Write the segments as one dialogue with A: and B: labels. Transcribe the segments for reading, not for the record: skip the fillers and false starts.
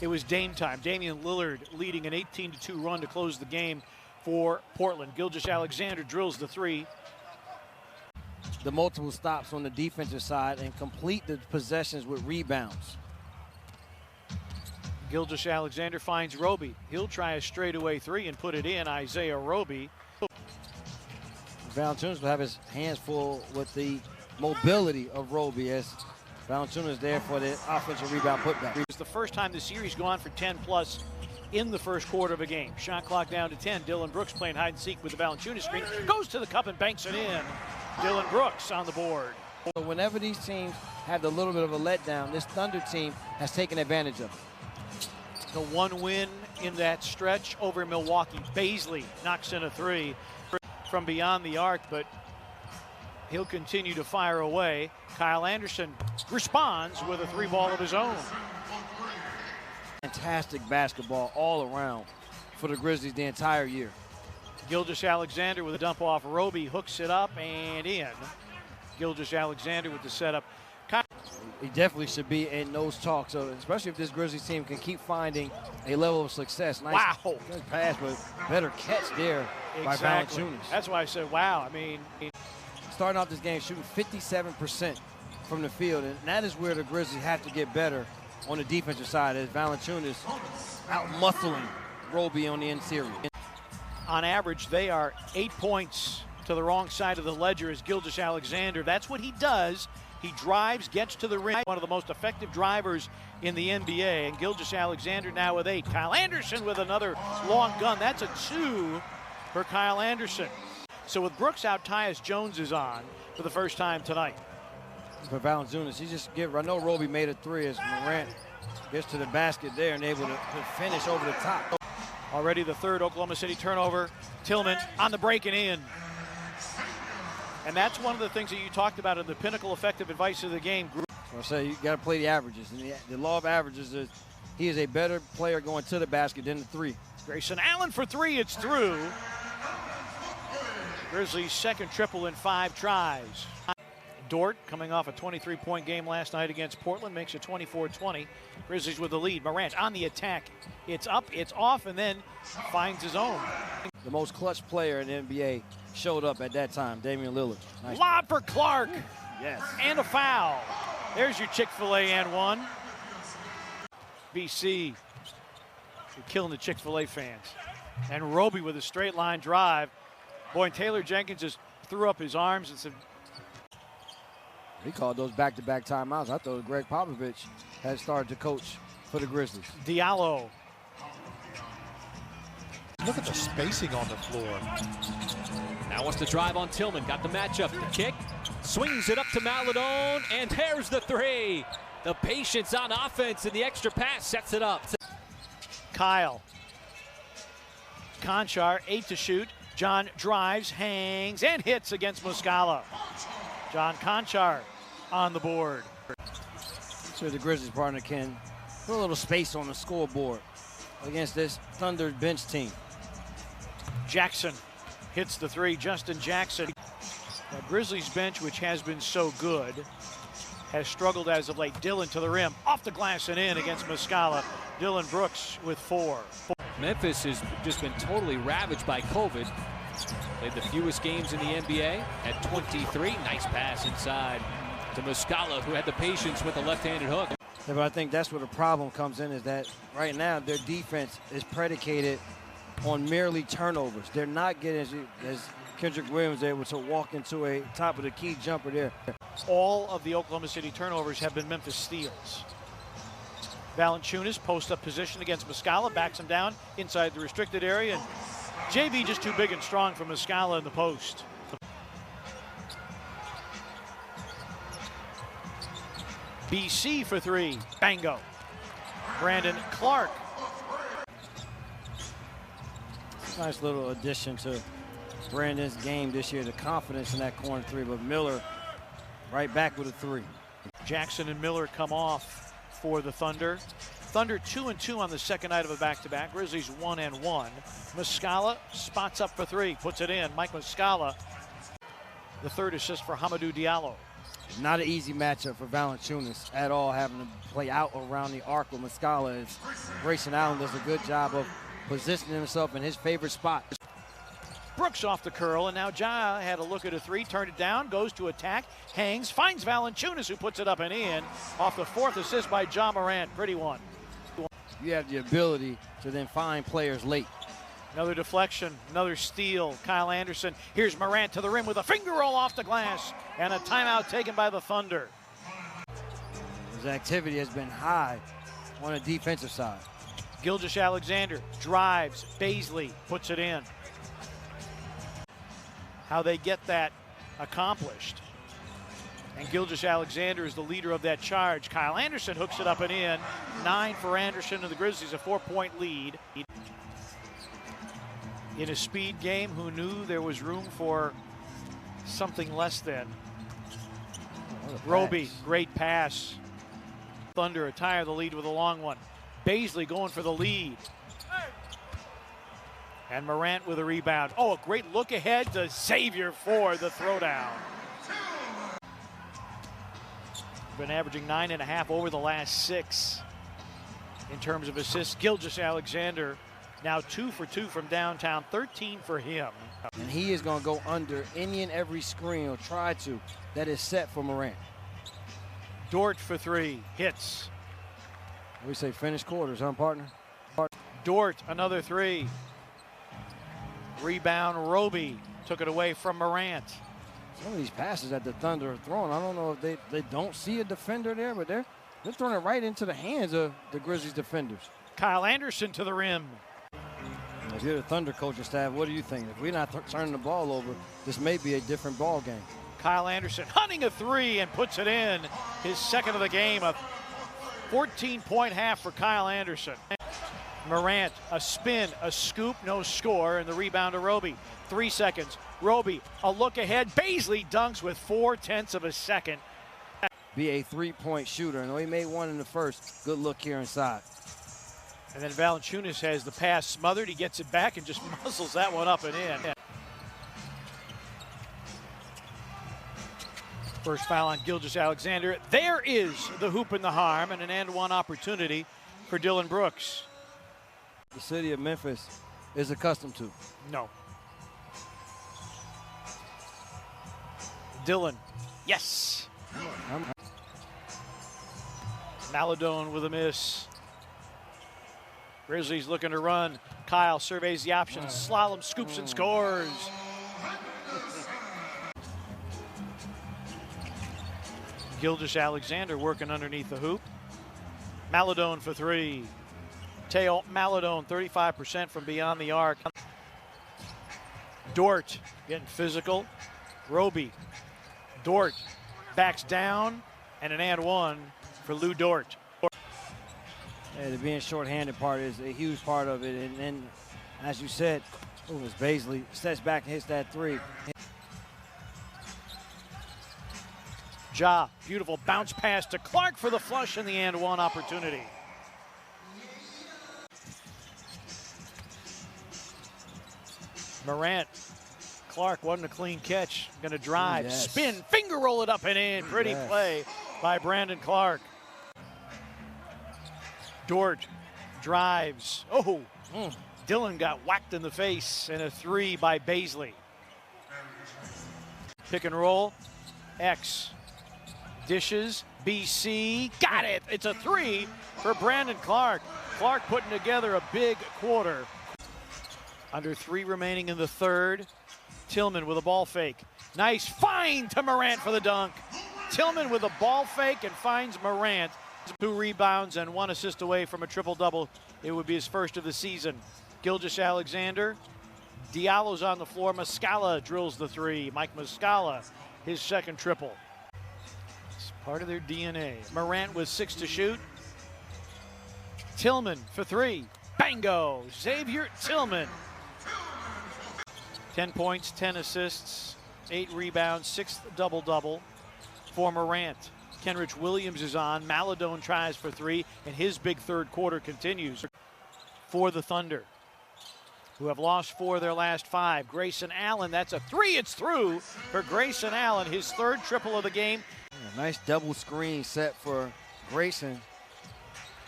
A: It was Dame time. Damian Lillard leading an 18-2 run to close the game for Portland. Gilgeous-Alexander drills the three.
B: The multiple stops on the defensive side and complete the possessions with rebounds.
A: Gilgeous-Alexander finds Roby. He'll try a straightaway three and put it in. Isaiah Roby.
B: Valanciunas will have his hands full with the mobility of Roby as Valanciunas there for the offensive rebound putback.
A: It's the first time the series gone for 10+ in the first quarter of a game. Shot clock down to 10. Dillon Brooks playing hide and seek with the Valanciunas screen. Goes to the cup and banks it in. Dillon Brooks on the board.
B: So whenever these teams have a little bit of a letdown, this Thunder team has taken advantage of it.
A: The one win in that stretch over Milwaukee. Baisley knocks in a three from beyond the arc, but he'll continue to fire away. Kyle Anderson responds with a three ball of his own.
B: Fantastic basketball all around for the Grizzlies the entire year.
A: Gilgeous-Alexander with a dump off Roby, hooks it up and in. Gilgeous-Alexander with the setup.
B: He definitely should be in those talks, especially if this Grizzlies team can keep finding a level of success. Nice
A: wow.
B: Good pass, but better catch there by Valanciunas.
A: That's why I said, wow. I mean,
B: starting off this game shooting 57% from the field, and that is where the Grizzlies have to get better on the defensive side, as Valanciunas out-muscling Roby on the interior.
A: On average, they are 8 points to the wrong side of the ledger as Gilgeous-Alexander. That's what he does. He drives, gets to the rim. One of the most effective drivers in the NBA. And Gilgeous-Alexander now with 8. Kyle Anderson with another long gun. That's a 2 for Kyle Anderson. So with Brooks out, Tyus Jones is on for the first time tonight.
B: For Valanciunas, I know Roby made a three as Morant gets to the basket there and able to finish over the top.
A: Already the third Oklahoma City turnover. Tillman on the break and in. And that's one of the things that you talked about in the pinnacle effective advice of the game.
B: I say you got to play the averages. And the law of averages is he is a better player going to the basket than the three.
A: Grayson Allen for three, it's through. Grizzlies' second triple in 5 tries. Dort, coming off a 23-point game last night against Portland, makes it 24-20. Grizzlies with the lead. Morant on the attack. It's up, it's off, and then finds his own.
B: The most clutch player in the NBA showed up at that time, Damian Lillard. Nice.
A: Lob for Clark.
B: Yes.
A: And a foul. There's your Chick-fil-A and one. BC, you're killing the Chick-fil-A fans. And Roby with a straight line drive. Boy, Taylor Jenkins just threw up his arms and said,
B: he called those back-to-back timeouts. I thought Greg Popovich had started to coach for the Grizzlies.
A: Diallo.
C: Look at the spacing on the floor.
D: Now wants to drive on Tillman. Got the matchup. The kick. Swings it up to Maladone. And there's the three. The patience on offense and the extra pass sets it up.
A: Kyle. Conchar, 8 to shoot. John drives, hangs, and hits against Muscala. John Conchar on the board.
B: So the Grizzlies partner can put a little space on the scoreboard against this Thunder bench team.
A: Jackson hits the three. Justin Jackson. The Grizzlies bench, which has been so good, has struggled as of late. Dillon to the rim, off the glass and in against Muscala. Dillon Brooks with 4.
D: Memphis has just been totally ravaged by COVID. Played the fewest games in the NBA at 23. Nice pass inside to Muscala, who had the patience with the left-handed hook.
B: Yeah, but I think that's where the problem comes in, is that right now their defense is predicated on merely turnovers. They're not getting, as Kendrick Williams able to walk into a top of the key jumper there.
A: All of the Oklahoma City turnovers have been Memphis steals. Valanciunas post-up position against Muscala, backs him down inside the restricted area. And JB just too big and strong for Muscala in the post. BC for 3, bango. Brandon Clark.
B: Nice little addition to Brandon's game this year, the confidence in that corner 3, but Miller right back with a 3.
A: Jackson and Miller come off for the Thunder. Thunder 2-2 on the second night of a back-to-back. Grizzlies 1-1. Muscala spots up for 3, puts it in. Mike Muscala, the third assist for Hamidou Diallo.
B: Not an easy matchup for Valanciunas at all, having to play out around the arc with Muscala. As Grayson Allen does a good job of positioning himself in his favorite spot.
A: Brooks off the curl, and now Ja had a look at a three, turned it down, goes to attack, hangs, finds Valanciunas, who puts it up and in off the fourth assist by Ja Morant. Pretty one.
B: You have the ability to then find players late.
A: Another deflection, another steal. Kyle Anderson. Here's Morant to the rim with a finger roll off the glass, and a timeout taken by the Thunder.
B: His activity has been high on the defensive side.
A: Gilgeous-Alexander drives. Bazley puts it in. How they get that accomplished. And Gilgeous-Alexander is the leader of that charge. Kyle Anderson hooks it up and in. 9 for Anderson and the Grizzlies, a 4-point lead. In a speed game, who knew there was room for something less than? Roby, great pass. Thunder attire the lead with a long one. Bazley going for the lead. And Morant with a rebound. Oh, a great look ahead to Xavier for the throwdown. Been averaging 9.5 over the last 6 in terms of assists. Gilgeous-Alexander now 2 for 2 from downtown, 13 for him.
B: And he is going to go under any and every screen, or try to, that is set for Morant.
A: Dort for 3, hits.
B: We say finish quarters, huh, partner?
A: Dort, another 3. Rebound, Roby took it away from Morant.
B: Some of these passes that the Thunder are throwing, I don't know if they don't see a defender there, but they're throwing it right into the hands of the Grizzlies defenders.
A: Kyle Anderson to the rim.
B: If you're the Thunder coaching staff, what do you think? If we're not turning the ball over, this may be a different ball game.
A: Kyle Anderson hunting a 3 and puts it in. His second of the game, a 14-point half for Kyle Anderson. Morant, a spin, a scoop, no score, and the rebound to Roby. 3 seconds. Roby, a look ahead. Bazley dunks with 0.4 of a second.
B: Be a three-point shooter. I know he made one in the first. Good look here inside.
A: And then Valanciunas has the pass smothered. He gets it back and just muzzles that one up and in. First foul on Gilgeous-Alexander. There is the hoop and the harm, and an and-one opportunity for Dillon Brooks.
B: The city of Memphis is accustomed to.
A: No. Dillon, yes. Maladone with a miss. Grizzlies looking to run. Kyle surveys the options. Slalom, scoops, and scores. Gilgeous-Alexander working underneath the hoop. Maladone for 3. Teo Maladone, 35% from beyond the arc. Dort getting physical. Roby. Dort backs down, and an and-one for Lou Dort.
B: Yeah, the being short-handed part is a huge part of it. And then, as you said, it was Bazley steps back and hits that 3.
A: Ja, beautiful bounce pass to Clark for the flush and the and-one opportunity. Morant. Clark wasn't a clean catch. Going to drive, spin, finger roll it up and in. Pretty play by Brandon Clark. Dort drives. Dillon got whacked in the face, and a 3 by Bazley. Pick and roll. X. Dishes. BC. Got it. It's a 3 for Brandon Clark. Clark putting together a big quarter. Under 3 remaining in the third. Tillman with a ball fake. Nice find to Morant for the dunk. Tillman with a ball fake and finds Morant. 2 rebounds and 1 assist away from a triple-double. It would be his first of the season. Gilgeous-Alexander. Diallo's on the floor. Muscala drills the 3. Mike Muscala, his second triple. It's part of their DNA. Morant with 6 to shoot. Tillman for 3. Bango! Xavier Tillman. 10 points, 10 assists, 8 rebounds, 6th double-double for Morant. Kenrich Williams is on. Maladone tries for 3, and his big third quarter continues for the Thunder, who have lost 4 of their last 5. Grayson Allen, that's a 3. It's through for Grayson Allen, his third triple of the game.
B: A nice double screen set for Grayson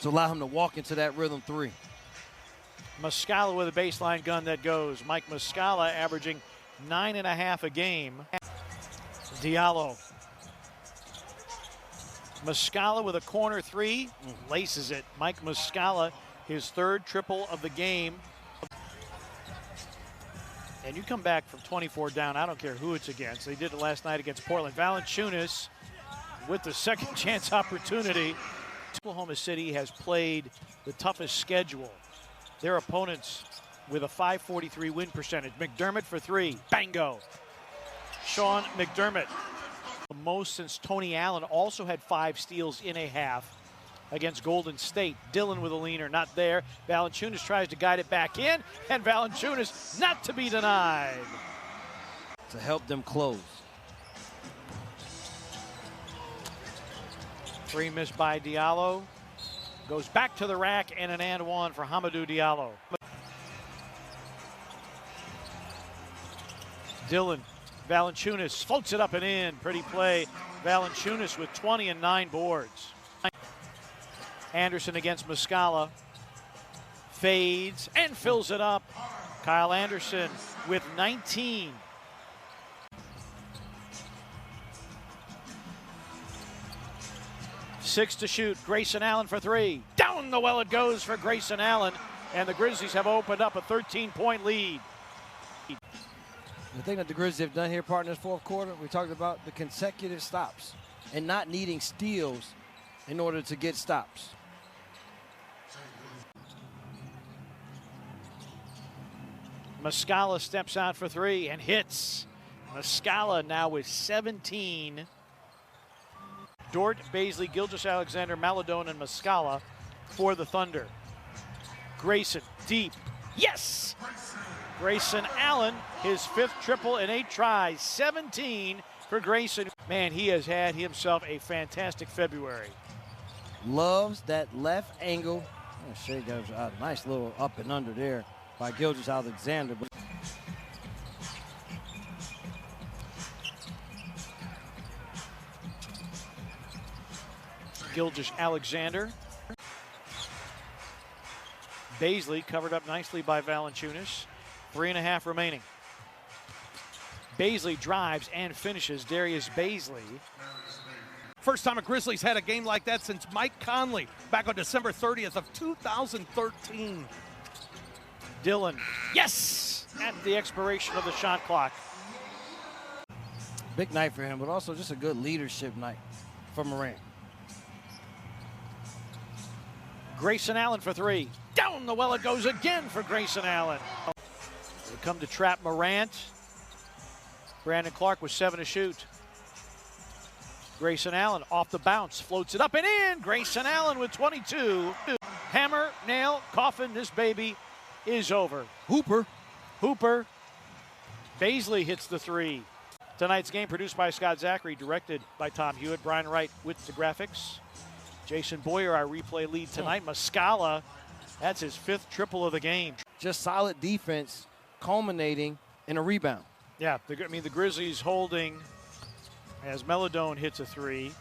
B: to allow him to walk into that rhythm three.
A: Muscala with a baseline gun that goes. Mike Muscala averaging 9.5 a game. Diallo. Muscala with a corner three, laces it. Mike Muscala, his third triple of the game. And you come back from 24 down, I don't care who it's against. They did it last night against Portland. Valanciunas with the second chance opportunity. Oklahoma City has played the toughest schedule. Their opponents with a .543 win percentage. McDermott for three, bango. Sean McDermott. The most since Tony Allen also had 5 steals in a half against Golden State. Dillon with a leaner, not there. Valanciunas tries to guide it back in, and Valanciunas not to be denied.
B: To help them close.
A: Three missed by Diallo. Goes back to the rack and an and one for Hamidou Diallo. Dillon, Valanciunas floats it up and in. Pretty play. Valanciunas with 20 and 9 boards. Anderson against Muscala. Fades and fills it up. Kyle Anderson with 19. Six to shoot. Grayson Allen for three. Down the well it goes for Grayson Allen. And the Grizzlies have opened up a 13-point lead.
B: The thing that the Grizzlies have done here, partners, fourth quarter, we talked about the consecutive stops and not needing steals in order to get stops.
A: Muscala steps out for three and hits. Muscala now with 17. Dort, Baisley, Gilgeous-Alexander, Maladone, and Muscala for the Thunder. Grayson, deep. Yes! Grayson Allen, his 5th triple in 8 tries. 17 for Grayson. Man, he has had himself a fantastic February.
B: Loves that left angle. Oh, Shea goes a nice little up and under there by Gilgeous-Alexander.
A: Gilgeous-Alexander. Baisley covered up nicely by Valanciunas. 3.5 remaining. Baisley drives and finishes. Darius Baisley.
E: First time a Grizzlies had a game like that since Mike Conley back on December 30th of 2013.
A: Dillon, yes! At the expiration of the shot clock.
B: Big night for him, but also just a good leadership night for Morant.
A: Grayson Allen for three. Down the well it goes again for Grayson Allen. They come to trap Morant. Brandon Clark with 7 to shoot. Grayson Allen off the bounce, floats it up and in. Grayson Allen with 22. Hammer, nail, coffin, this baby is over.
B: Hooper.
A: Baisley hits the three. Tonight's game produced by Scott Zachary, directed by Tom Hewitt. Brian Wright with the graphics. Jason Boyer, our replay lead tonight. Muscala, that's his 5th triple of the game.
B: Just solid defense culminating in a rebound.
A: Yeah, the Grizzlies holding as Maladone hits a three.